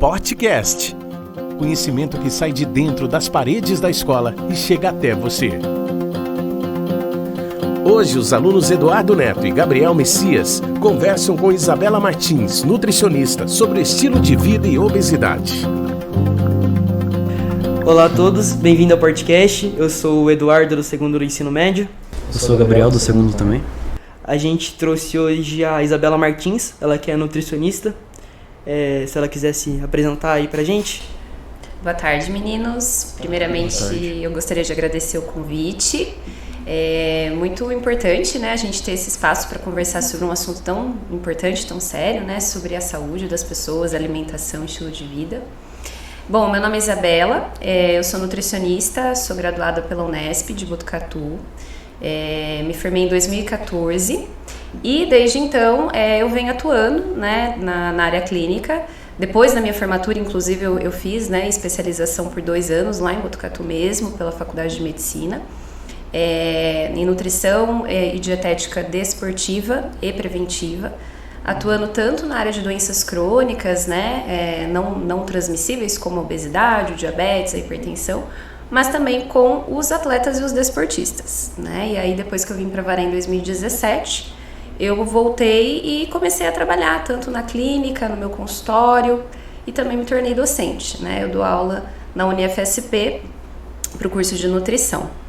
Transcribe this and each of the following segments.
Podcast. Conhecimento que sai de dentro das paredes da escola e chega até você. Hoje, os alunos Eduardo Neto e Gabriel Messias conversam com Isabela Martins, nutricionista, sobre estilo de vida e obesidade. Olá a todos, bem-vindo ao podcast. Eu sou o Eduardo, do segundo do ensino médio. Eu sou o Gabriel, do segundo também. A gente trouxe hoje a Isabela Martins, ela que é nutricionista. Se ela quiser se apresentar aí pra gente. Boa tarde, meninos. Primeiramente, eu gostaria de agradecer o convite. É muito importante, né, a gente ter esse espaço para conversar sobre um assunto tão importante, tão sério, né, sobre a saúde das pessoas, alimentação, estilo de vida. Bom, meu nome é Isabela, eu sou nutricionista, sou graduada pela Unesp de Botucatu, me formei em 2014 e desde então eu venho atuando, né, na área clínica. Depois da minha formatura, inclusive, eu fiz, né, especialização por 2 anos lá em Botucatu mesmo, pela Faculdade de Medicina, em nutrição e dietética desportiva e preventiva, atuando tanto na área de doenças crônicas, né, não transmissíveis como a obesidade, o diabetes, a hipertensão, mas também com os atletas e os desportistas, né? E aí depois que eu vim para Varé em 2017, eu voltei e comecei a trabalhar tanto na clínica, no meu consultório, e também me tornei docente, né? Eu dou aula na UniFSP para o curso de nutrição.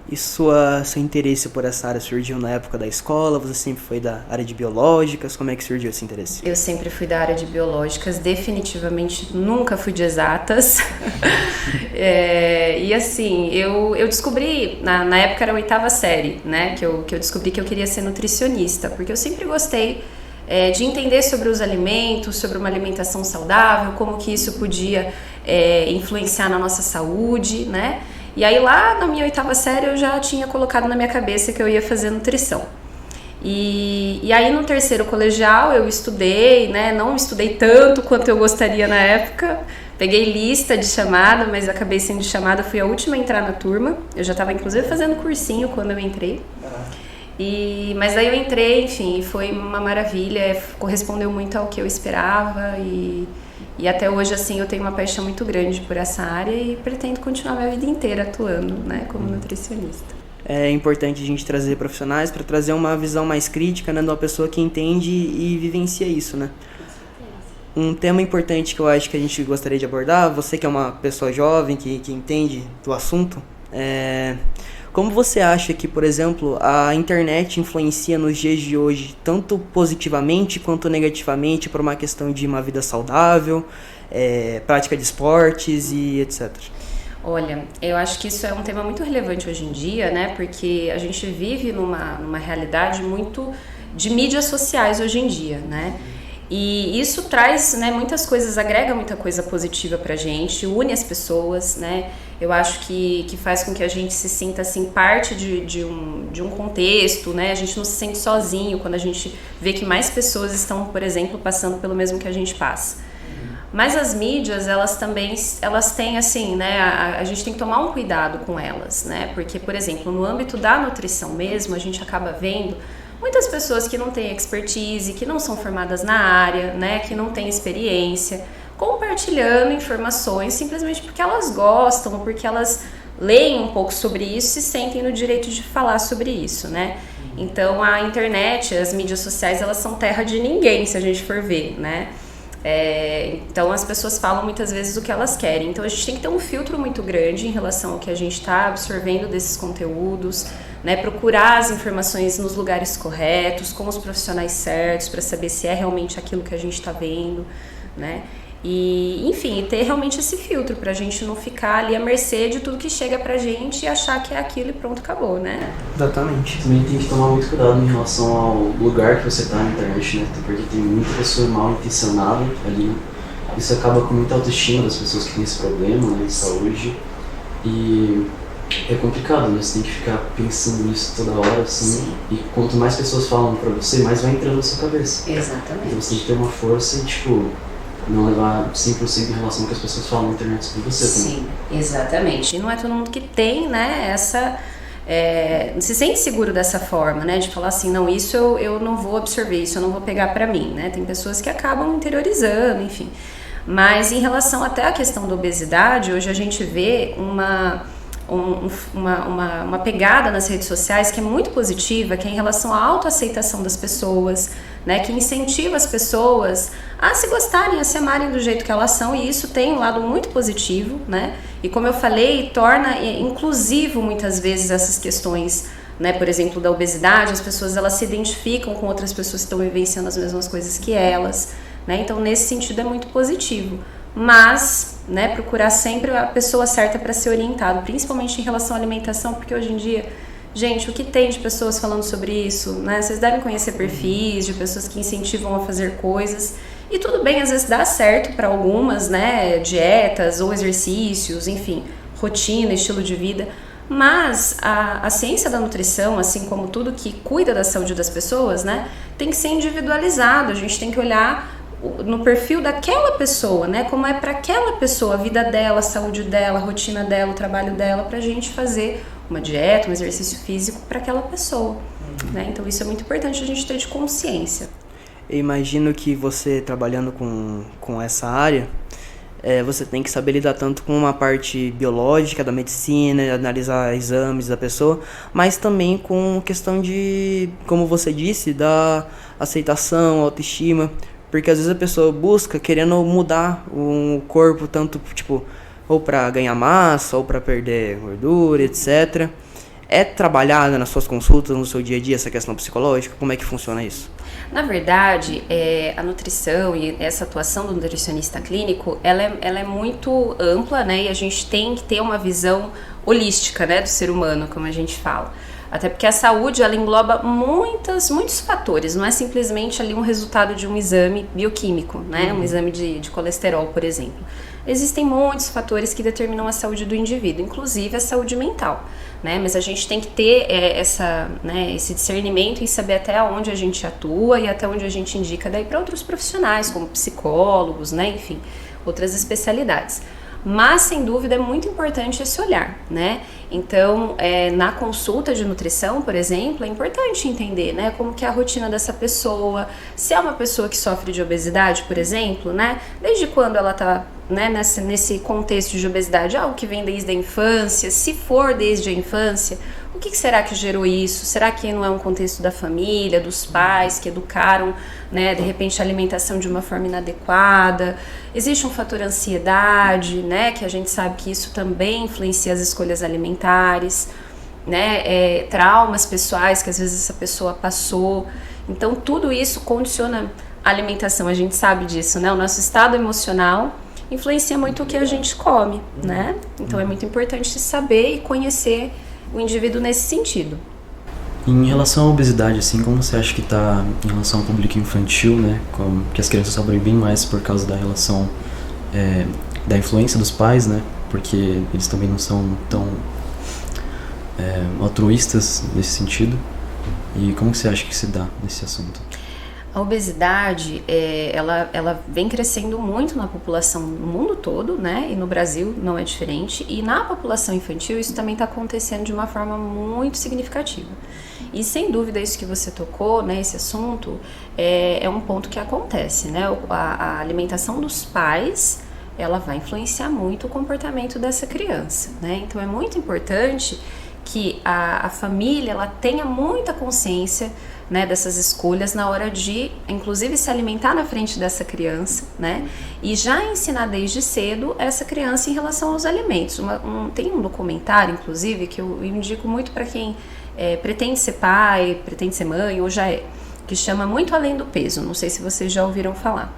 E seu interesse por essa área surgiu na época da escola? Você sempre foi da área de biológicas? Como é que surgiu esse interesse? Eu sempre fui da área de biológicas, definitivamente nunca fui de exatas. E assim, eu descobri, na época era a 8ª série, né, que eu descobri que eu queria ser nutricionista, porque eu sempre gostei de entender sobre os alimentos, sobre uma alimentação saudável, como que isso podia influenciar na nossa saúde, né? E aí lá na minha 8ª série eu já tinha colocado na minha cabeça que eu ia fazer nutrição. E aí no 3º colegial eu estudei, né? Não estudei tanto quanto eu gostaria na época. Peguei lista de chamada, mas acabei sendo chamada, fui a última a entrar na turma. Eu já estava inclusive fazendo cursinho quando eu entrei. Mas aí eu entrei, enfim, foi uma maravilha, correspondeu muito ao que eu esperava e até hoje, assim, eu tenho uma paixão muito grande por essa área e pretendo continuar minha vida inteira atuando, né, como nutricionista. É importante a gente trazer profissionais para trazer uma visão mais crítica, né, de uma pessoa que entende e vivencia isso, né? Um tema importante que eu acho que a gente gostaria de abordar, você que é uma pessoa jovem, que entende do assunto, como você acha que, por exemplo, a internet influencia nos dias de hoje, tanto positivamente quanto negativamente, por uma questão de uma vida saudável, prática de esportes e etc.? Olha, eu acho que isso é um tema muito relevante hoje em dia, né? Porque a gente vive numa realidade muito de mídias sociais hoje em dia, né? E isso traz, né, muitas coisas, agrega muita coisa positiva pra gente, une as pessoas, né? Eu acho que faz com que a gente se sinta, assim, parte de um contexto, né? A gente não se sente sozinho quando a gente vê que mais pessoas estão, por exemplo, passando pelo mesmo que a gente passa. Mas as mídias, elas têm, assim, né? A gente tem que tomar um cuidado com elas, né? Porque, por exemplo, no âmbito da nutrição mesmo, a gente acaba vendo muitas pessoas que não têm expertise, que não são formadas na área, né, que não têm experiência, compartilhando informações simplesmente porque elas gostam, porque elas leem um pouco sobre isso e se sentem no direito de falar sobre isso, né? Então a internet, as mídias sociais, elas são terra de ninguém, se a gente for ver, né? Então as pessoas falam muitas vezes o que elas querem, então a gente tem que ter um filtro muito grande em relação ao que a gente está absorvendo desses conteúdos, né, procurar as informações nos lugares corretos, com os profissionais certos, para saber se é realmente aquilo que a gente está vendo, né? E, enfim, ter realmente esse filtro para a gente não ficar ali à mercê de tudo que chega pra gente e achar que é aquilo e pronto, acabou, né? Exatamente. Também tem que tomar muito cuidado em relação ao lugar que você tá na internet, né? Porque tem muita pessoa mal intencionada ali, né? Isso acaba com muita autoestima das pessoas que têm esse problema, né, de saúde. E é complicado, né? Você tem que ficar pensando nisso toda hora, assim. Sim. E quanto mais pessoas falam pra você, mais vai entrando na sua cabeça. Exatamente. Então você tem que ter uma força e, tipo, não levar 100% em relação ao que as pessoas falam na internet sobre você também. Sim, exatamente. E não é todo mundo que tem, né, se sente seguro dessa forma, né? De falar assim, não, isso eu não vou absorver, isso eu não vou pegar para mim, né? Tem pessoas que acabam interiorizando, enfim. Mas em relação até à questão da obesidade, hoje a gente vê uma pegada nas redes sociais que é muito positiva, que é em relação à autoaceitação das pessoas, né, que incentiva as pessoas a se gostarem, a se amarem do jeito que elas são, e isso tem um lado muito positivo, né, e como eu falei, torna inclusivo muitas vezes essas questões, né, por exemplo, da obesidade, as pessoas elas se identificam com outras pessoas que estão vivenciando as mesmas coisas que elas, né, então nesse sentido é muito positivo. Mas, né, procurar sempre a pessoa certa para ser orientado, principalmente em relação à alimentação, porque hoje em dia, gente, o que tem de pessoas falando sobre isso, né? Vocês devem conhecer perfis de pessoas que incentivam a fazer coisas, e tudo bem, às vezes dá certo para algumas, né, dietas ou exercícios, enfim, rotina, estilo de vida, mas a ciência da nutrição, assim como tudo que cuida da saúde das pessoas, né, tem que ser individualizado, a gente tem que olhar no perfil daquela pessoa, né? Como é para aquela pessoa, a vida dela, a saúde dela, a rotina dela, o trabalho dela, pra gente fazer uma dieta, um exercício físico para aquela pessoa, né? Então isso é muito importante a gente ter de consciência. Eu imagino que você trabalhando com essa área, você tem que saber lidar tanto com uma parte biológica da medicina, analisar exames da pessoa, mas também com questão de, como você disse, da aceitação, autoestima. Porque às vezes a pessoa busca querendo mudar o corpo, tanto tipo, ou para ganhar massa, ou para perder gordura, etc. É trabalhada nas suas consultas, no seu dia a dia, essa questão psicológica? Como é que funciona isso? Na verdade, a nutrição e essa atuação do nutricionista clínico, ela é muito ampla, né? E a gente tem que ter uma visão holística, né, do ser humano, como a gente fala. Até porque a saúde, ela engloba muitos fatores, não é simplesmente ali um resultado de um exame bioquímico, né? Um exame de colesterol, por exemplo. Existem muitos fatores que determinam a saúde do indivíduo, inclusive a saúde mental, né? Mas a gente tem que ter esse discernimento em saber até onde a gente atua e até onde a gente indica daí para outros profissionais, como psicólogos, né? Enfim, outras especialidades. Mas, sem dúvida, é muito importante esse olhar, né? Então, na consulta de nutrição, por exemplo, é importante entender, né, como que é a rotina dessa pessoa, se é uma pessoa que sofre de obesidade, por exemplo, né? Desde quando ela está, né, nesse contexto de obesidade, algo que vem desde a infância, se for desde a infância, o que será que gerou isso? Será que não é um contexto da família, dos pais que educaram, né, de repente a alimentação de uma forma inadequada? Existe um fator ansiedade, né, que a gente sabe que isso também influencia as escolhas alimentares, né, traumas pessoais que às vezes essa pessoa passou. Então tudo isso condiciona a alimentação, a gente sabe disso, né? O nosso estado emocional influencia muito o que a gente come, né? Então é muito importante saber e conhecer o indivíduo nesse sentido. Em relação à obesidade, assim, como você acha que está em relação ao público infantil, né? Que as crianças sofrem bem mais por causa da relação da influência dos pais, né? Porque eles também não são tão altruístas nesse sentido. E como você acha que se dá nesse assunto? A obesidade, ela vem crescendo muito na população no mundo todo, né? E no Brasil não é diferente. E na população infantil isso também está acontecendo de uma forma muito significativa. E sem dúvida isso que você tocou, né? Esse assunto é um ponto que acontece, né? A alimentação dos pais, ela vai influenciar muito o comportamento dessa criança, né? Então é muito importante que a família ela tenha muita consciência, né, dessas escolhas na hora de, inclusive, se alimentar na frente dessa criança, né, e já ensinar desde cedo essa criança em relação aos alimentos. Tem um documentário, inclusive, que eu indico muito para quem pretende ser pai, pretende ser mãe ou já que chama Muito Além do Peso. Não sei se vocês já ouviram falar.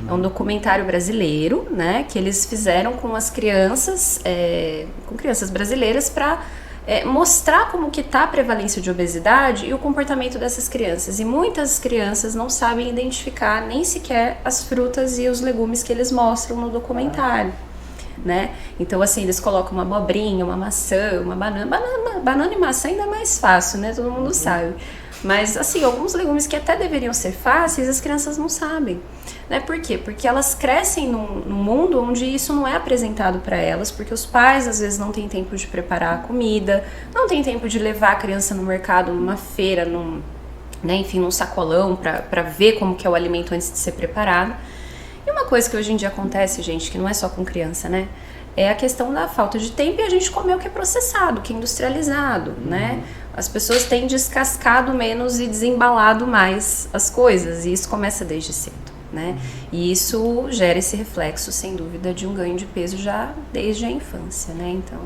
É um documentário brasileiro, né, que eles fizeram com as crianças, com crianças brasileiras para mostrar como que está a prevalência de obesidade e o comportamento dessas crianças. E muitas crianças não sabem identificar nem sequer as frutas e os legumes que eles mostram no documentário, né? Então, assim, eles colocam uma abobrinha, uma maçã, uma banana. Banana e maçã ainda é mais fácil, né? Todo mundo sabe. Mas, assim, alguns legumes que até deveriam ser fáceis, as crianças não sabem. Né? Por quê? Porque elas crescem num mundo onde isso não é apresentado para elas, porque os pais, às vezes, não têm tempo de preparar a comida, não tem tempo de levar a criança no mercado, numa feira, né, enfim, num sacolão, para ver como que é o alimento antes de ser preparado. E uma coisa que hoje em dia acontece, gente, que não é só com criança, né? É a questão da falta de tempo e a gente comer o que é processado, o que é industrializado, né? As pessoas têm descascado menos e desembalado mais as coisas, e isso começa desde cedo, né? E isso gera esse reflexo, sem dúvida, de um ganho de peso já desde a infância, né? Então,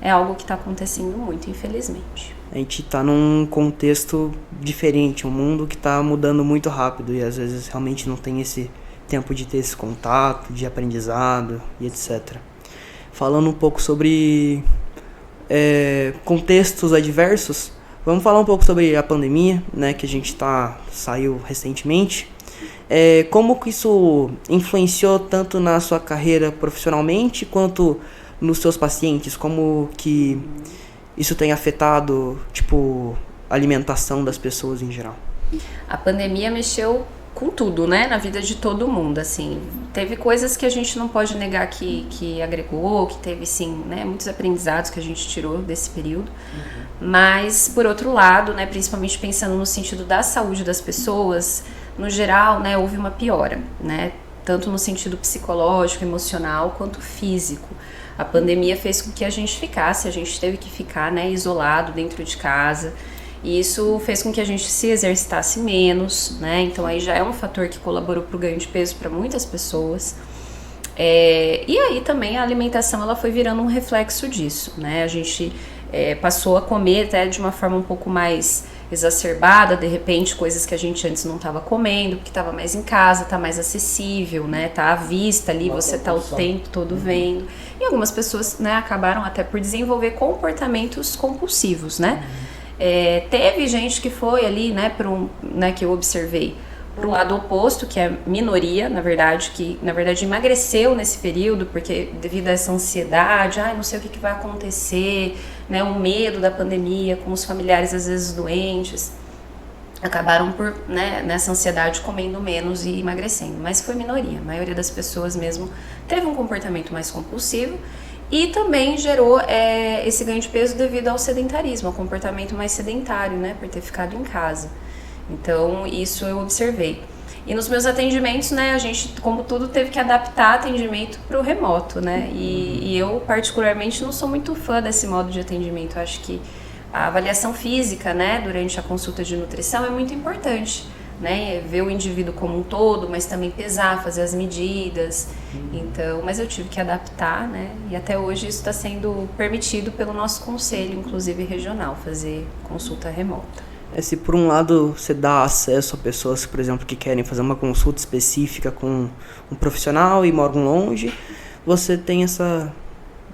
é algo que está acontecendo muito, infelizmente. A gente está num contexto diferente, um mundo que está mudando muito rápido e às vezes realmente não tem esse tempo de ter esse contato, de aprendizado e etc. Falando um pouco sobre contextos adversos, vamos falar um pouco sobre a pandemia, né, que a gente saiu recentemente. Como que isso influenciou tanto na sua carreira profissionalmente quanto nos seus pacientes? Como que isso tem afetado, tipo, a alimentação das pessoas em geral? A pandemia mexeu com tudo, né, na vida de todo mundo, assim. Teve coisas que a gente não pode negar que agregou, que teve, sim, né, muitos aprendizados que a gente tirou desse período. Mas, por outro lado, né, principalmente pensando no sentido da saúde das pessoas, no geral, né, houve uma piora, né, tanto no sentido psicológico, emocional, quanto físico. A pandemia fez com que a gente teve que ficar, né, isolado dentro de casa. E isso fez com que a gente se exercitasse menos, né? Então aí já é um fator que colaborou para o ganho de peso para muitas pessoas. E aí também a alimentação ela foi virando um reflexo disso, né? A gente passou a comer até de uma forma um pouco mais exacerbada, de repente coisas que a gente antes não estava comendo, porque estava mais em casa, está mais acessível, né? Tá à vista ali, você tá o tempo todo vendo. E algumas pessoas, né, acabaram até por desenvolver comportamentos compulsivos, né? Teve gente que foi ali, né, que eu observei, para o lado oposto, que é minoria, na verdade, que na verdade emagreceu nesse período, porque devido a essa ansiedade, não sei o que vai acontecer, né, o medo da pandemia, com os familiares às vezes doentes, acabaram por, né, nessa ansiedade comendo menos e emagrecendo, mas foi minoria. A maioria das pessoas mesmo teve um comportamento mais compulsivo. E também gerou esse ganho de peso devido ao sedentarismo, ao comportamento mais sedentário, né, por ter ficado em casa. Então, isso eu observei. E nos meus atendimentos, né, a gente, como tudo, teve que adaptar atendimento para o remoto, né, e eu, particularmente, não sou muito fã desse modo de atendimento. Eu acho que a avaliação física, né, durante a consulta de nutrição é muito importante, né, ver o indivíduo como um todo, mas também pesar, fazer as medidas. Então, mas eu tive que adaptar, né, e até hoje isso está sendo permitido pelo nosso conselho, inclusive regional, fazer consulta remota. Se por um lado você dá acesso a pessoas, por exemplo, que querem fazer uma consulta específica com um profissional e moram longe, você tem esse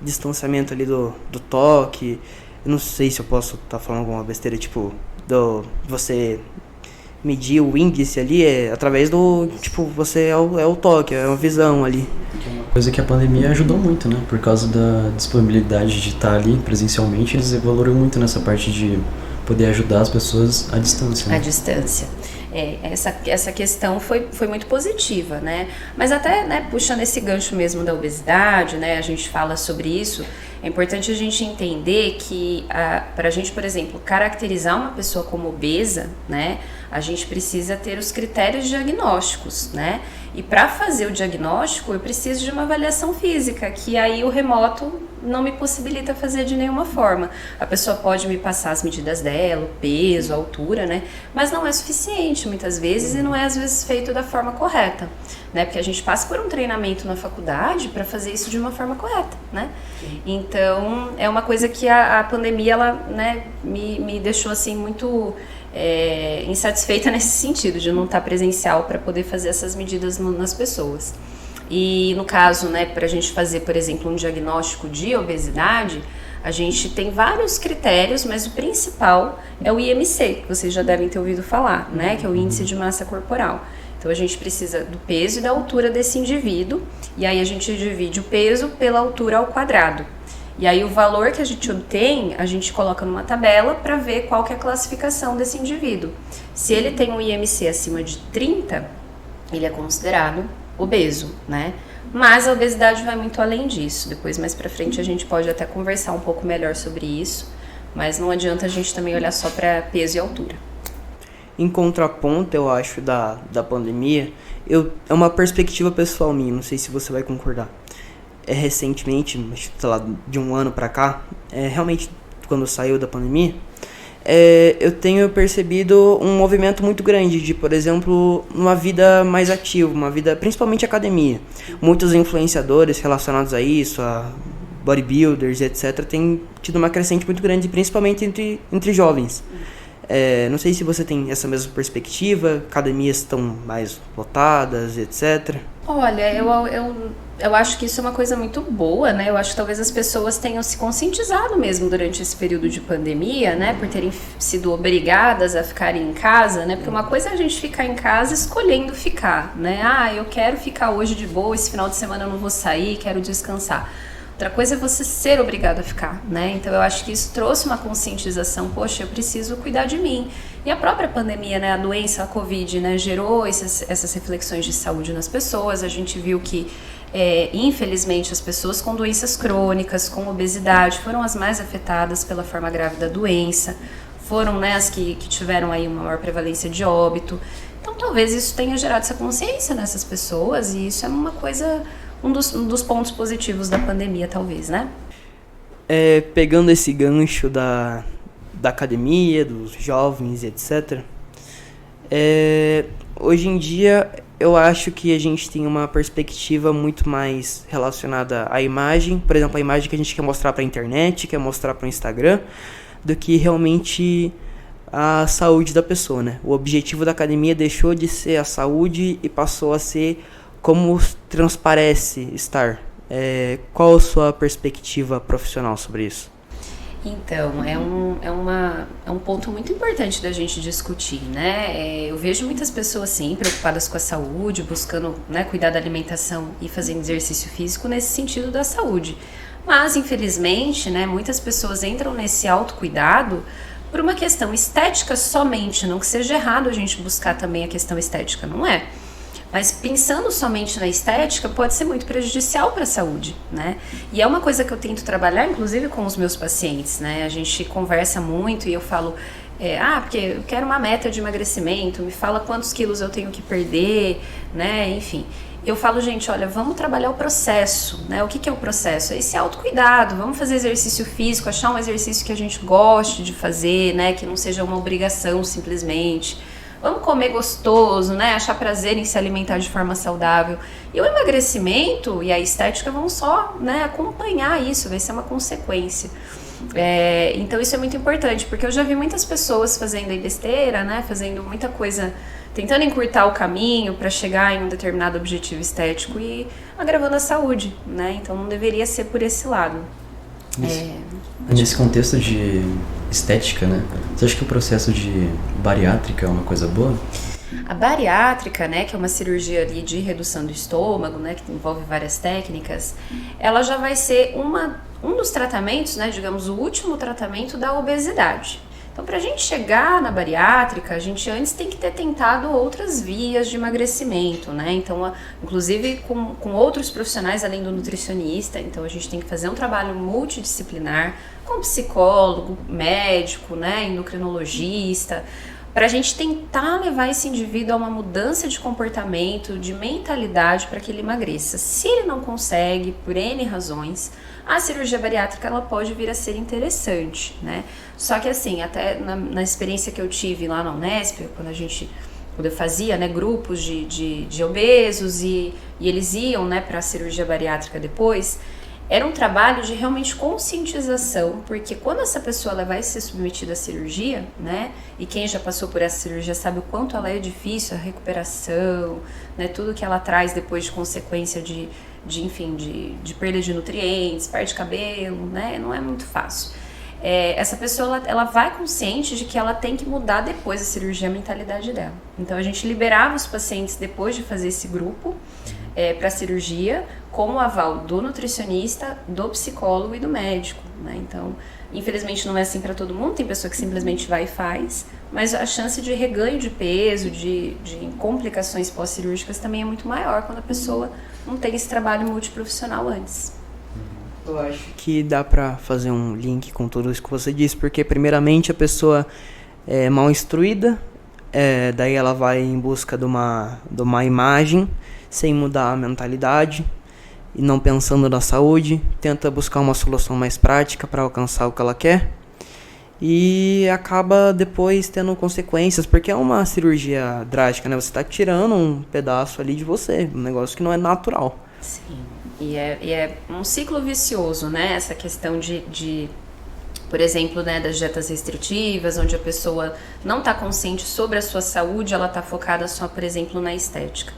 distanciamento ali do toque. Eu não sei se eu posso estar falando alguma besteira, tipo, você medir o índice ali através do, tipo, você é o toque, é uma visão ali. Uma coisa que a pandemia ajudou muito, né? Por causa da disponibilidade de estar ali presencialmente, eles evoluíram muito nessa parte de poder ajudar as pessoas à distância, né? À distância. Essa questão foi muito positiva, né? Mas até, né, puxando esse gancho mesmo da obesidade, né, a gente fala sobre isso, é importante a gente entender que para a gente, por exemplo, caracterizar uma pessoa como obesa, né, a gente precisa ter os critérios diagnósticos, né? E para fazer o diagnóstico, eu preciso de uma avaliação física, que aí o remoto não me possibilita fazer de nenhuma forma. A pessoa pode me passar as medidas dela, o peso, a altura, né? Mas não é suficiente muitas vezes e não é às vezes feito da forma correta, né? Porque a gente passa por um treinamento na faculdade para fazer isso de uma forma correta, né? Então, é uma coisa que a pandemia, ela, né, me deixou assim muito insatisfeita nesse sentido, de não estar presencial para poder fazer essas medidas nas pessoas. E no caso, né, para a gente fazer, por exemplo, um diagnóstico de obesidade, a gente tem vários critérios, mas o principal é o IMC, que vocês já devem ter ouvido falar, né, que é o índice de massa corporal. Então a gente precisa do peso e da altura desse indivíduo, e aí a gente divide o peso pela altura ao quadrado. E aí o valor que a gente obtém, a gente coloca numa tabela para ver qual que é a classificação desse indivíduo. Se ele tem um IMC acima de 30, ele é considerado obeso, né? Mas a obesidade vai muito além disso. Depois, mais pra frente, a gente pode até conversar um pouco melhor sobre isso. Mas não adianta a gente também olhar só para peso e altura. Em contraponto, eu acho, da pandemia, é uma perspectiva pessoal minha, não sei se você vai concordar. Recentemente, sei lá, de um ano pra cá, realmente, quando saiu da pandemia, eu tenho percebido um movimento muito grande de, por exemplo, uma vida mais ativa, uma vida, principalmente academia. Muitos influenciadores relacionados a isso, a bodybuilders, etc., têm tido uma crescente muito grande, principalmente entre jovens. Não sei se você tem essa mesma perspectiva, academias estão mais lotadas, etc. Olha, eu acho que isso é uma coisa muito boa, né? Eu acho que talvez as pessoas tenham se conscientizado mesmo durante esse período de pandemia, né? Por terem sido obrigadas a ficarem em casa, né? Porque uma coisa é a gente ficar em casa escolhendo ficar, né? Ah, eu quero ficar hoje de boa, esse final de semana eu não vou sair, quero descansar. Outra coisa é você ser obrigado a ficar, né? Então eu acho que isso trouxe uma conscientização, poxa, eu preciso cuidar de mim. E a própria pandemia, né, a doença, a Covid, né, gerou essas reflexões de saúde nas pessoas. A gente viu que, infelizmente, as pessoas com doenças crônicas, com obesidade, foram as mais afetadas pela forma grave da doença, foram, né, as que tiveram aí uma maior prevalência de óbito. Então talvez isso tenha gerado essa consciência nessas pessoas e isso é uma coisa... Um dos pontos positivos da pandemia, talvez, né? Pegando esse gancho da academia, dos jovens, etc. Hoje em dia, eu acho que a gente tem uma perspectiva muito mais relacionada à imagem. Por exemplo, a imagem que a gente quer mostrar para a internet, quer mostrar para o Instagram, do que realmente a saúde da pessoa, né? O objetivo da academia deixou de ser a saúde e passou a ser... como transparece estar? Qual a sua perspectiva profissional sobre isso? Então, é um ponto muito importante da gente discutir, né? Eu vejo muitas pessoas, sim, preocupadas com a saúde, buscando, né, cuidar da alimentação e fazendo exercício físico nesse sentido da saúde. Mas, infelizmente, né, muitas pessoas entram nesse autocuidado por uma questão estética somente, não que seja errado a gente buscar também a questão estética, não é? Mas pensando somente na estética pode ser muito prejudicial para a saúde, né? E é uma coisa que eu tento trabalhar, inclusive, com os meus pacientes, né? A gente conversa muito e eu falo, porque eu quero uma meta de emagrecimento, me fala quantos quilos eu tenho que perder, né? Enfim, eu falo, gente, olha, vamos trabalhar o processo, né? O que é o processo? É esse autocuidado, vamos fazer exercício físico, achar um exercício que a gente goste de fazer, né? Que não seja uma obrigação simplesmente. Vamos comer gostoso, né? Achar prazer em se alimentar de forma saudável. E o emagrecimento e a estética vão só, né, acompanhar isso, vai ser uma consequência. Então isso é muito importante, porque eu já vi muitas pessoas fazendo aí besteira, né? Fazendo muita coisa, tentando encurtar o caminho para chegar em um determinado objetivo estético e agravando a saúde, né? Então não deveria ser por esse lado. Nesse contexto de estética, né? Você acha que o processo de bariátrica é uma coisa boa? A bariátrica, né, que é uma cirurgia ali de redução do estômago, né, que envolve várias técnicas, ela já vai ser um dos tratamentos, né, digamos, o último tratamento da obesidade. Então, para a gente chegar na bariátrica, a gente antes tem que ter tentado outras vias de emagrecimento, né? Então, inclusive com outros profissionais além do nutricionista. Então, a gente tem que fazer um trabalho multidisciplinar com psicólogo, médico, né, endocrinologista, para a gente tentar levar esse indivíduo a uma mudança de comportamento, de mentalidade para que ele emagreça. Se ele não consegue, por N razões, a cirurgia bariátrica ela pode vir a ser interessante, né? Só que assim, até na experiência que eu tive lá na Unesp, quando eu fazia, né, grupos de obesos e eles iam, né, para a cirurgia bariátrica depois, era um trabalho de realmente conscientização, porque quando essa pessoa ela vai ser submetida à cirurgia, né, e quem já passou por essa cirurgia sabe o quanto ela é difícil, a recuperação, né, tudo que ela traz depois de consequência de perda de nutrientes, perda de cabelo, né, não é muito fácil. Essa pessoa ela vai consciente de que ela tem que mudar depois da cirurgia a mentalidade dela. Então a gente liberava os pacientes depois de fazer esse grupo, para cirurgia, com o aval do nutricionista, do psicólogo e do médico, né? Então, infelizmente não é assim para todo mundo, tem pessoa que simplesmente vai e faz, mas a chance de reganho de peso, de complicações pós-cirúrgicas também é muito maior quando a pessoa não tem esse trabalho multiprofissional antes. Eu acho que dá pra fazer um link com tudo isso que você disse, porque primeiramente a pessoa é mal instruída, daí ela vai em busca de uma imagem, sem mudar a mentalidade e não pensando na saúde, tenta buscar uma solução mais prática para alcançar o que ela quer e acaba depois tendo consequências, porque é uma cirurgia drástica, né? Você está tirando um pedaço ali de você, um negócio que não é natural. Sim, e é um ciclo vicioso, né? Essa questão de por exemplo, né, das dietas restritivas, onde a pessoa não está consciente sobre a sua saúde, ela está focada só, por exemplo, na estética.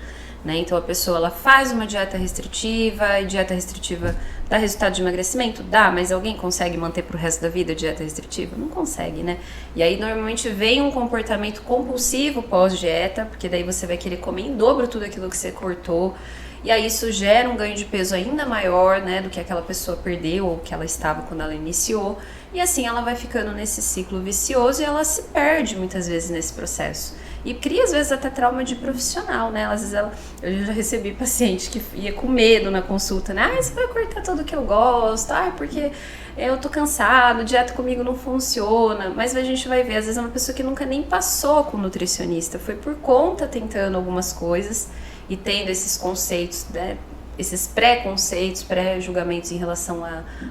Né? Então a pessoa ela faz uma dieta restritiva, e dieta restritiva dá resultado de emagrecimento? Dá, mas alguém consegue manter pro resto da vida a dieta restritiva? Não consegue, né? E aí normalmente vem um comportamento compulsivo pós-dieta, porque daí você vai querer comer em dobro tudo aquilo que você cortou, e aí isso gera um ganho de peso ainda maior, né, do que aquela pessoa perdeu ou que ela estava quando ela iniciou, e assim ela vai ficando nesse ciclo vicioso e ela se perde muitas vezes nesse processo. E cria, às vezes, até trauma de profissional, né? Às vezes eu já recebi paciente que ia com medo na consulta, né? Ah, você vai cortar tudo que eu gosto, porque eu tô cansado, dieta comigo não funciona. Mas a gente vai ver, às vezes é uma pessoa que nunca nem passou com nutricionista, foi por conta tentando algumas coisas e tendo esses conceitos, né? Esses pré-conceitos, pré-julgamentos em relação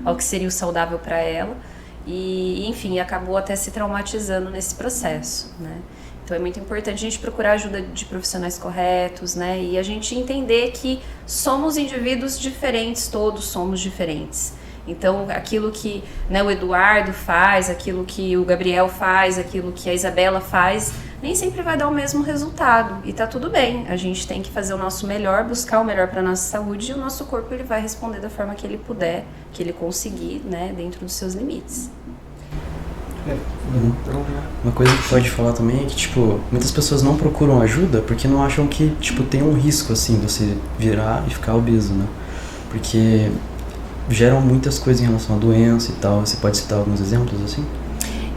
ao que seria o saudável para ela. E, enfim, acabou até se traumatizando nesse processo, né? Então é muito importante a gente procurar ajuda de profissionais corretos, né? E a gente entender que somos indivíduos diferentes, todos somos diferentes. Então aquilo que, né, o Eduardo faz, aquilo que o Gabriel faz, aquilo que a Isabela faz, nem sempre vai dar o mesmo resultado. E tá tudo bem, a gente tem que fazer o nosso melhor, buscar o melhor para nossa saúde, e o nosso corpo ele vai responder da forma que ele puder, que ele conseguir, né, dentro dos seus limites. Uma coisa que pode falar também é que, tipo, muitas pessoas não procuram ajuda porque não acham que, tipo, tem um risco, assim, de você virar e ficar obeso, né? Porque geram muitas coisas em relação à doença e tal. Você pode citar alguns exemplos, assim?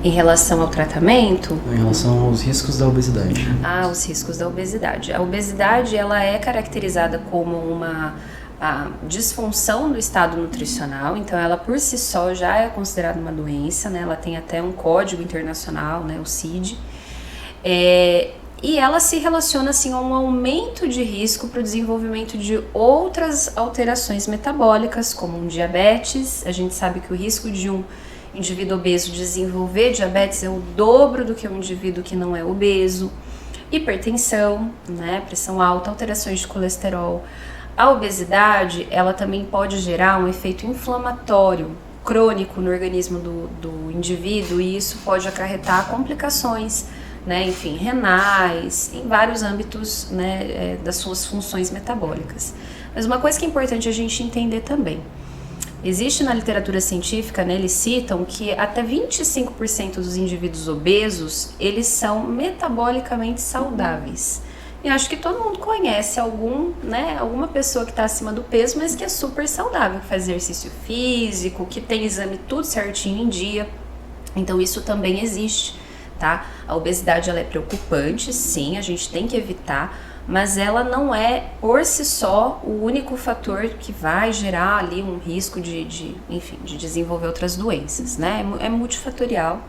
Em relação ao tratamento? Em relação aos riscos da obesidade. Ah, os riscos da obesidade. A obesidade, ela é caracterizada como a disfunção do estado nutricional, então ela por si só já é considerada uma doença, né? Ela tem até um código internacional, né? O CID, e ela se relaciona assim a um aumento de risco para o desenvolvimento de outras alterações metabólicas, como um diabetes. A gente sabe que o risco de um indivíduo obeso desenvolver diabetes é o dobro do que um indivíduo que não é obeso. Hipertensão, né? Pressão alta, alterações de colesterol. A obesidade, ela também pode gerar um efeito inflamatório crônico no organismo do indivíduo, e isso pode acarretar complicações, né, enfim, renais, em vários âmbitos, né, das suas funções metabólicas. Mas uma coisa que é importante a gente entender também, existe na literatura científica, né, eles citam que até 25% dos indivíduos obesos, eles são metabolicamente saudáveis. E acho que todo mundo conhece alguma pessoa que está acima do peso, mas que é super saudável, que faz exercício físico, que tem exame tudo certinho em dia. Então isso também existe, tá? A obesidade ela é preocupante, sim, a gente tem que evitar, mas ela não é por si só o único fator que vai gerar ali um risco de desenvolver outras doenças, né? É multifatorial.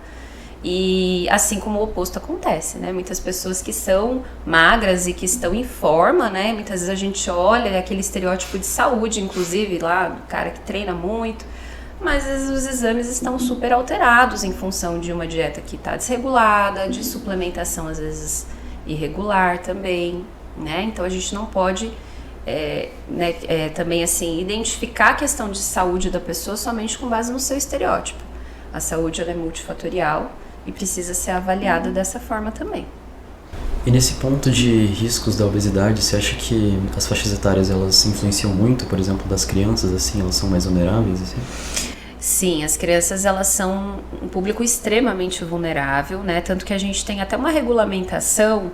E assim como o oposto acontece, né? Muitas pessoas que são magras e que estão em forma, né? Muitas vezes a gente olha aquele estereótipo de saúde, inclusive lá do cara que treina muito, mas às vezes os exames estão super alterados em função de uma dieta que está desregulada, de suplementação às vezes irregular também, né? Então a gente não pode também assim identificar a questão de saúde da pessoa somente com base no seu estereótipo. A saúde ela é multifatorial e precisa ser avaliada dessa forma também. E nesse ponto de riscos da obesidade, você acha que as faixas etárias elas influenciam muito, por exemplo, das crianças, assim, elas são mais vulneráveis, assim? Sim, as crianças elas são um público extremamente vulnerável, né? Tanto que a gente tem até uma regulamentação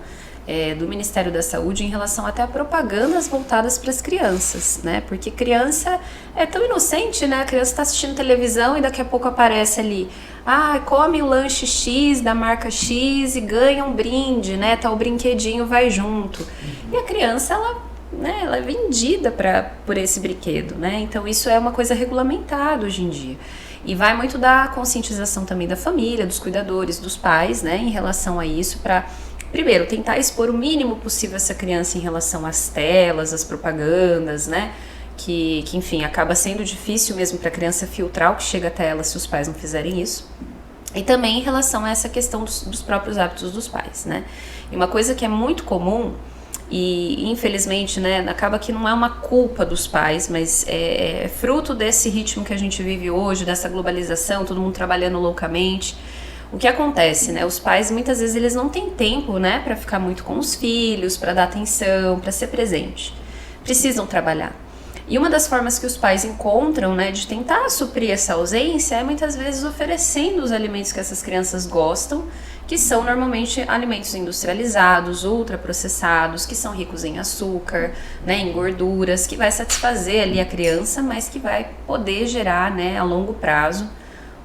do Ministério da Saúde em relação até a propagandas voltadas para as crianças, né? Porque criança é tão inocente, né? A criança está assistindo televisão e daqui a pouco aparece ali, come o lanche X da marca X e ganha um brinde, né? Tá o brinquedinho, vai junto. E a criança, ela é vendida por esse brinquedo, né? Então isso é uma coisa regulamentada hoje em dia. E vai muito da conscientização também da família, dos cuidadores, dos pais, né? Em relação a isso, para primeiro, tentar expor o mínimo possível essa criança em relação às telas, às propagandas, né? Que enfim, acaba sendo difícil mesmo para a criança filtrar o que chega até ela se os pais não fizerem isso. E também em relação a essa questão dos próprios hábitos dos pais, né? E uma coisa que é muito comum, e infelizmente, né, acaba que não é uma culpa dos pais, mas é fruto desse ritmo que a gente vive hoje, dessa globalização, todo mundo trabalhando loucamente. O que acontece, né? Os pais muitas vezes eles não têm tempo, né, para ficar muito com os filhos, para dar atenção, para ser presente. Precisam trabalhar. E uma das formas que os pais encontram, né, de tentar suprir essa ausência é muitas vezes oferecendo os alimentos que essas crianças gostam, que são normalmente alimentos industrializados, ultraprocessados, que são ricos em açúcar, né, em gorduras, que vai satisfazer ali a criança, mas que vai poder gerar, né, a longo prazo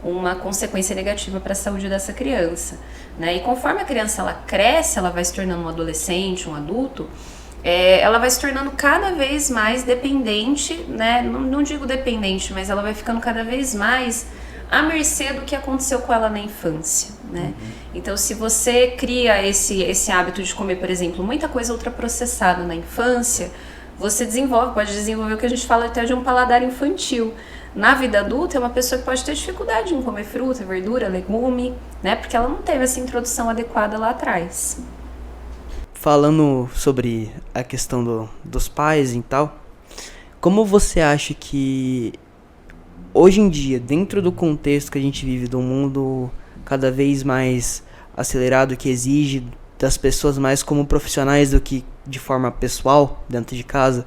uma consequência negativa para a saúde dessa criança, né? E conforme a criança ela cresce, ela vai se tornando um adolescente, um adulto, ela vai se tornando cada vez mais dependente, né? Não digo dependente, mas ela vai ficando cada vez mais à mercê do que aconteceu com ela na infância, né? Então, se você cria esse hábito de comer, por exemplo, muita coisa ultraprocessada na infância, você pode desenvolver o que a gente fala até de um paladar infantil. Na vida adulta, é uma pessoa que pode ter dificuldade em comer fruta, verdura, legume, né? Porque ela não teve essa introdução adequada lá atrás. Falando sobre a questão dos pais e tal, como você acha que hoje em dia, dentro do contexto que a gente vive, do mundo cada vez mais acelerado, que exige das pessoas mais como profissionais do que de forma pessoal, dentro de casa,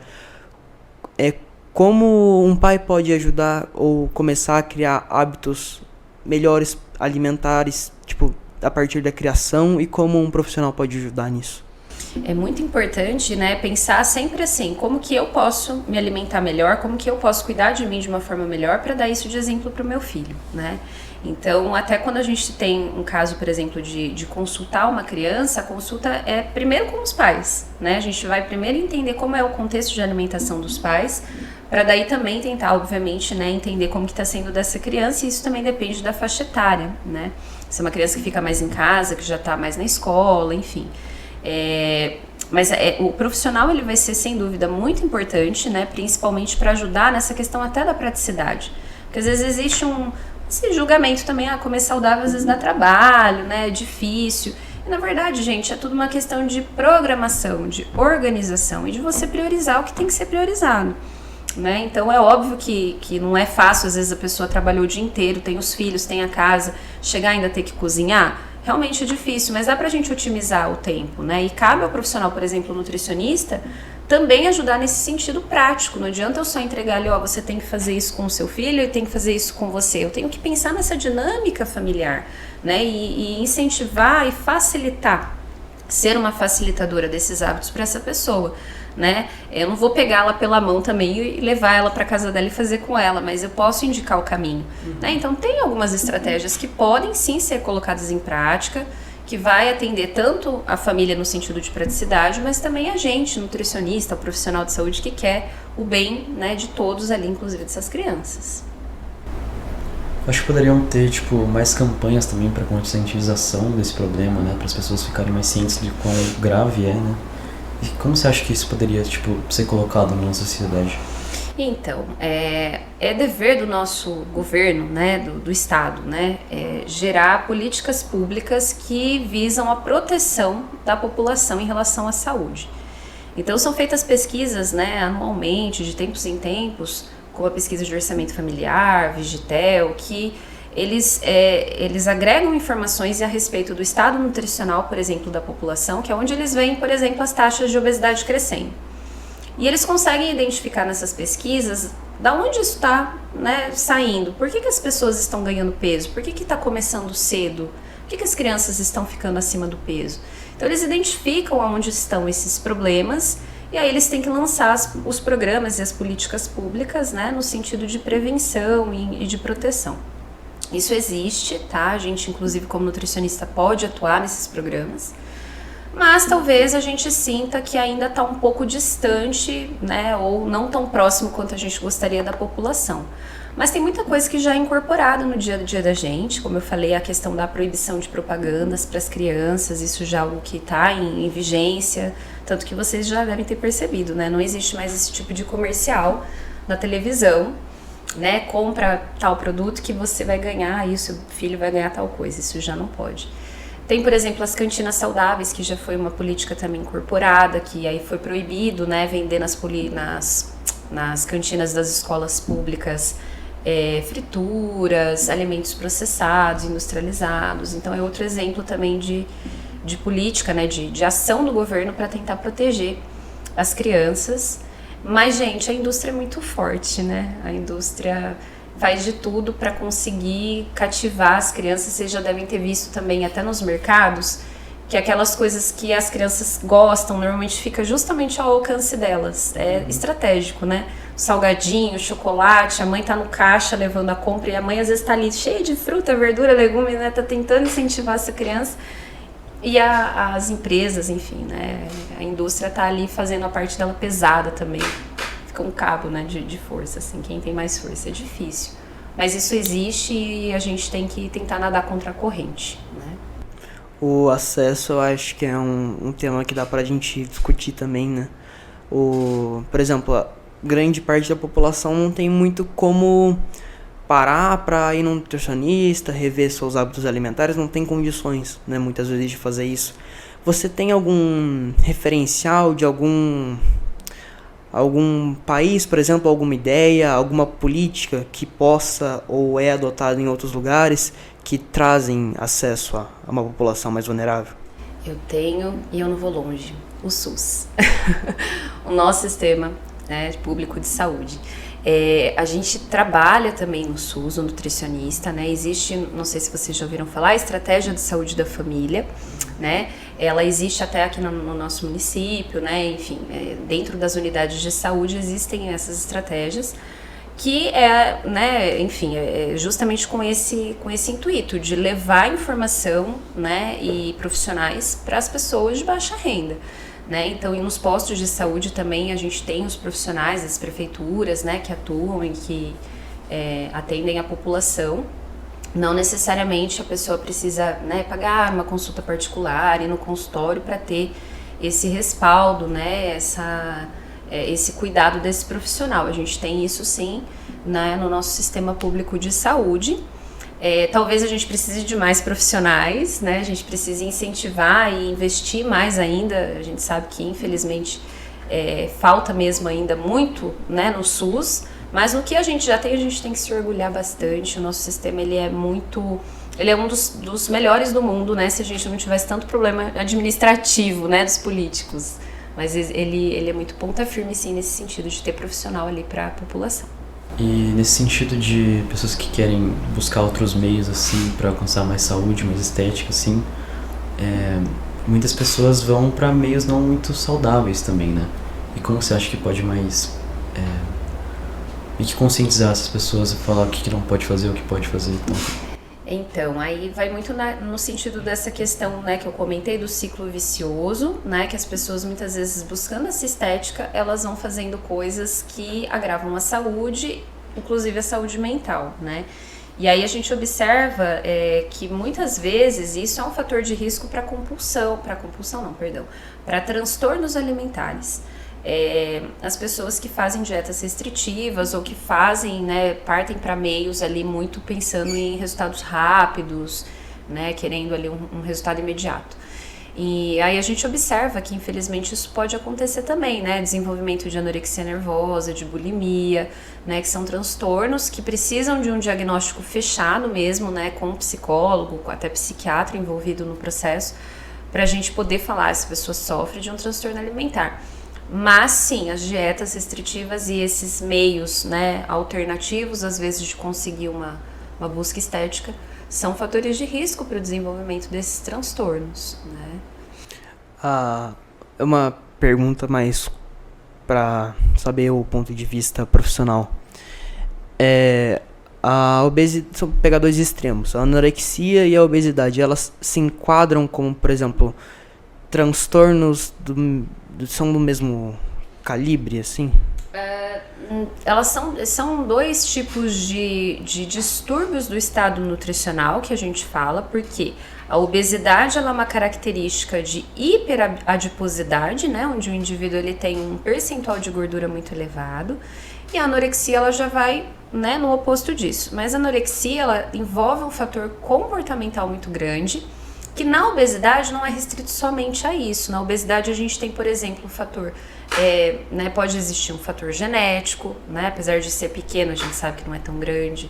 como um pai pode ajudar ou começar a criar hábitos melhores alimentares, tipo, a partir da criação, e como um profissional pode ajudar nisso? É muito importante, né, pensar sempre assim, como que eu posso me alimentar melhor, como que eu posso cuidar de mim de uma forma melhor para dar isso de exemplo para o meu filho, né? Então, até quando a gente tem um caso, por exemplo, de consultar uma criança, a consulta é primeiro com os pais, né? A gente vai primeiro entender como é o contexto de alimentação dos pais, para daí também tentar, obviamente, né, entender como que está sendo dessa criança, e isso também depende da faixa etária, né? Se é uma criança que fica mais em casa, que já está mais na escola, enfim. Mas o profissional ele vai ser, sem dúvida, muito importante, né, principalmente para ajudar nessa questão até da praticidade. Porque às vezes existe esse julgamento também, comer saudável às vezes dá trabalho, né, é difícil. E na verdade, gente, é tudo uma questão de programação, de organização e de você priorizar o que tem que ser priorizado, né? Então é óbvio que não é fácil, às vezes a pessoa trabalhou o dia inteiro, tem os filhos, tem a casa, chegar ainda ter que cozinhar, realmente é difícil, mas dá pra gente otimizar o tempo, né? E cabe ao profissional, por exemplo, nutricionista, também ajudar nesse sentido prático. Não adianta eu só entregar ali, você tem que fazer isso com o seu filho e tem que fazer isso com você. Eu tenho que pensar nessa dinâmica familiar, né? E incentivar e facilitar, ser uma facilitadora desses hábitos para essa pessoa, né? Eu não vou pegá-la pela mão também e levar ela para casa dela e fazer com ela, mas eu posso indicar o caminho, né? Então tem algumas estratégias que podem sim ser colocadas em prática, que vai atender tanto a família no sentido de praticidade, mas também a gente, nutricionista, o profissional de saúde que quer o bem, né, de todos ali, inclusive dessas crianças. Acho que poderiam ter, mais campanhas também para conscientização desse problema, né, para as pessoas ficarem mais cientes de quão grave é, né? E como você acha que isso poderia, ser colocado na nossa sociedade? Então, é dever do nosso governo, né, do Estado, né, gerar políticas públicas que visam a proteção da população em relação à saúde. Então, são feitas pesquisas, né, anualmente, de tempos em tempos, como a pesquisa de orçamento familiar, Vigitel, que eles agregam informações a respeito do estado nutricional, por exemplo, da população, que é onde eles veem, por exemplo, as taxas de obesidade crescendo. E eles conseguem identificar nessas pesquisas da onde isso está, né, saindo. Por que as pessoas estão ganhando peso? Por que está começando cedo? Por que as crianças estão ficando acima do peso? Então eles identificam onde estão esses problemas e aí eles têm que lançar os programas e as políticas públicas, né, no sentido de prevenção e de proteção. Isso existe, tá? A gente, inclusive, como nutricionista, pode atuar nesses programas, mas talvez a gente sinta que ainda está um pouco distante, né, ou não tão próximo quanto a gente gostaria da população. Mas tem muita coisa que já é incorporada no dia a dia da gente, como eu falei, a questão da proibição de propagandas para as crianças, isso já é algo que está em vigência, tanto que vocês já devem ter percebido, né? Não existe mais esse tipo de comercial na televisão, né? Compra tal produto que você vai ganhar, e o seu filho vai ganhar tal coisa, isso já não pode. Tem, por exemplo, as cantinas saudáveis, que já foi uma política também incorporada, que aí foi proibido, né, vender nas cantinas das escolas públicas frituras, alimentos processados, industrializados. Então é outro exemplo também de política, né, de ação do governo para tentar proteger as crianças. Mas, gente, a indústria é muito forte, né? A indústria faz de tudo para conseguir cativar as crianças. Vocês já devem ter visto também até nos mercados que aquelas coisas que as crianças gostam normalmente fica justamente ao alcance delas. É estratégico, né? Salgadinho, chocolate, a mãe tá no caixa levando a compra e a mãe às vezes tá ali cheia de fruta, verdura, legume, né? Tá tentando incentivar essa criança. E as empresas, enfim, né? A indústria tá ali fazendo a parte dela pesada também. Fica um cabo, né, de força, assim, quem tem mais força. É difícil. Mas isso existe e a gente tem que tentar nadar contra a corrente, né? O acesso, eu acho que é um tema que dá pra gente discutir também, né? Por exemplo, a grande parte da população não tem muito como parar pra ir num nutricionista, rever seus hábitos alimentares, não tem condições, né, muitas vezes, de fazer isso. Você tem algum referencial de algum país, por exemplo, alguma ideia, alguma política que possa ou é adotada em outros lugares que trazem acesso a uma população mais vulnerável? Eu tenho, e eu não vou longe, o SUS. O nosso sistema, né, público de saúde. A gente trabalha também no SUS, o nutricionista, né? Existe, não sei se vocês já ouviram falar, a estratégia de saúde da família, né? Ela existe até aqui no nosso município, né? Enfim, dentro das unidades de saúde existem essas estratégias que né, enfim, justamente com esse intuito de levar informação, né, e profissionais para as pessoas de baixa renda, né? Então, nos postos de saúde também a gente tem os profissionais das prefeituras, né, que atuam e que atendem a população. Não necessariamente a pessoa precisa, né, pagar uma consulta particular, ir no consultório para ter esse respaldo, né, esse cuidado desse profissional. A gente tem isso sim, né, no nosso sistema público de saúde. Talvez a gente precise de mais profissionais, né? A gente precisa incentivar e investir mais ainda. A gente sabe que, infelizmente, falta mesmo ainda muito, né, no SUS, mas no que a gente já tem, a gente tem que se orgulhar bastante. O nosso sistema, ele é um dos melhores do mundo, né? Se a gente não tivesse tanto problema administrativo, né, dos políticos. Mas ele é muito ponta firme, sim, nesse sentido de ter profissional ali para a população. E nesse sentido de pessoas que querem buscar outros meios, assim, para alcançar mais saúde, mais estética, assim, muitas pessoas vão para meios não muito saudáveis também, né? E como você acha que pode mais meio que conscientizar essas pessoas e falar o que não pode fazer, o que pode fazer, Então, aí vai muito no sentido dessa questão, né, que eu comentei do ciclo vicioso, né, que as pessoas muitas vezes buscando essa estética, elas vão fazendo coisas que agravam a saúde, inclusive a saúde mental, né. E aí a gente observa que muitas vezes isso é um fator de risco para transtornos alimentares. As pessoas que fazem dietas restritivas ou que fazem, né, partem para meios ali muito pensando em resultados rápidos, né, querendo ali um resultado imediato. E aí a gente observa que infelizmente isso pode acontecer também, né, desenvolvimento de anorexia nervosa, de bulimia, né, que são transtornos que precisam de um diagnóstico fechado mesmo, né, com um psicólogo, até psiquiatra envolvido no processo, para a gente poder falar se a pessoa sofre de um transtorno alimentar. Mas sim, as dietas restritivas e esses meios, né, alternativos, às vezes, de conseguir uma busca estética, são fatores de risco para o desenvolvimento desses transtornos, né? É uma pergunta mais para saber o ponto de vista profissional. A obesidade, são pegar dois extremos, a anorexia e a obesidade, elas se enquadram como, por exemplo, transtornos são do mesmo calibre, assim? Elas são dois tipos de distúrbios do estado nutricional que a gente fala, porque a obesidade ela é uma característica de hiperadiposidade, né, onde o indivíduo ele tem um percentual de gordura muito elevado, e a anorexia ela já vai, né, no oposto disso. Mas a anorexia ela envolve um fator comportamental muito grande, que na obesidade não é restrito somente a isso. Na obesidade a gente tem, por exemplo, um fator, né, pode existir um fator genético, né, apesar de ser pequeno, a gente sabe que não é tão grande.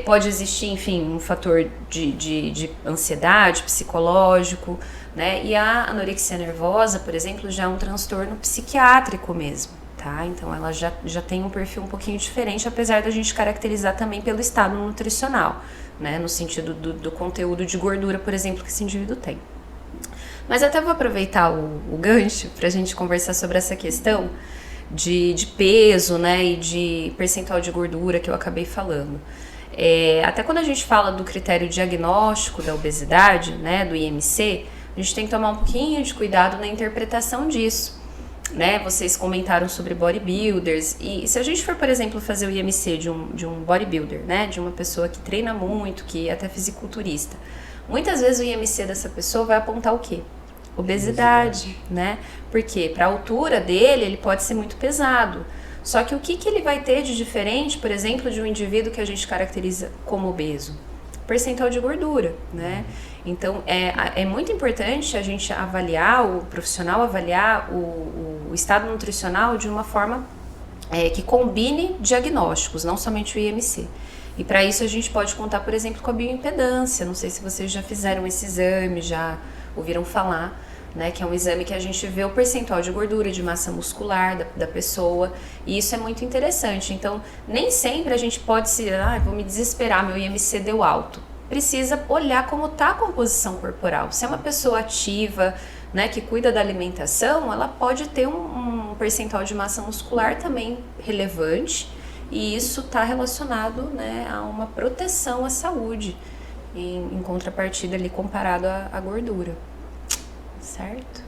Pode existir, enfim, um fator de ansiedade, psicológico, né, e a anorexia nervosa, por exemplo, já é um transtorno psiquiátrico mesmo, tá? Então ela já tem um perfil um pouquinho diferente, apesar da gente caracterizar também pelo estado nutricional, né, no sentido do conteúdo de gordura, por exemplo, que esse indivíduo tem. Mas até vou aproveitar o gancho para a gente conversar sobre essa questão de peso, né, e de percentual de gordura que eu acabei falando. Até quando a gente fala do critério diagnóstico da obesidade, né, do IMC, a gente tem que tomar um pouquinho de cuidado na interpretação disso, né? Vocês comentaram sobre bodybuilders, e se a gente for, por exemplo, fazer o IMC de um bodybuilder, né, de uma pessoa que treina muito, que é até fisiculturista, muitas vezes o IMC dessa pessoa vai apontar o quê? Obesidade, né? Porque para a altura dele, ele pode ser muito pesado. Só que o que ele vai ter de diferente, por exemplo, de um indivíduo que a gente caracteriza como obeso? Percentual de gordura, né? Então, é muito importante a gente avaliar, o profissional avaliar o estado nutricional de uma forma que combine diagnósticos, não somente o IMC. E para isso a gente pode contar, por exemplo, com a bioimpedância. Não sei se vocês já fizeram esse exame, já ouviram falar, né, que é um exame que a gente vê o percentual de gordura, de massa muscular da pessoa, e isso é muito interessante. Então, nem sempre a gente pode vou me desesperar, meu IMC deu alto. Precisa olhar como está a composição corporal. Se é uma pessoa ativa, né, que cuida da alimentação, ela pode ter um percentual de massa muscular também relevante, e isso está relacionado, né, a uma proteção à saúde, em contrapartida ali comparado à gordura. Certo?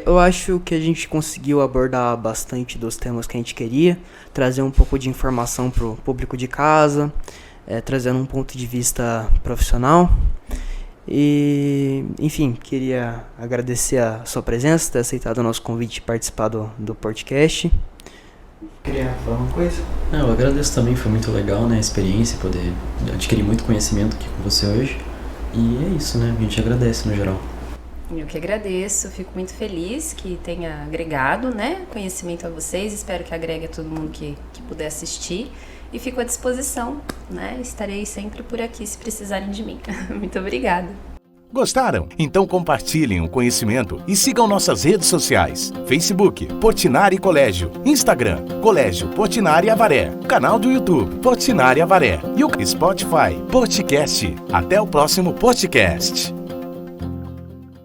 Eu acho que a gente conseguiu abordar bastante dos temas que a gente queria, trazer um pouco de informação para o público de casa, trazendo um ponto de vista profissional. E, enfim, queria agradecer a sua presença, ter aceitado o nosso convite de participar do podcast. Queria falar uma coisa? Eu agradeço também, foi muito legal, né, a experiência, poder adquirir muito conhecimento aqui com você hoje. E é isso, né, a gente agradece no geral. Eu que agradeço, fico muito feliz que tenha agregado, né, conhecimento a vocês, espero que agregue a todo mundo que puder assistir, e fico à disposição, né, estarei sempre por aqui se precisarem de mim. Muito obrigada. Gostaram? Então compartilhem o conhecimento e sigam nossas redes sociais: Facebook, Portinari Colégio, Instagram, Colégio Portinari Avaré, canal do YouTube, Portinari Avaré, e o Spotify, Podcast. Até o próximo podcast.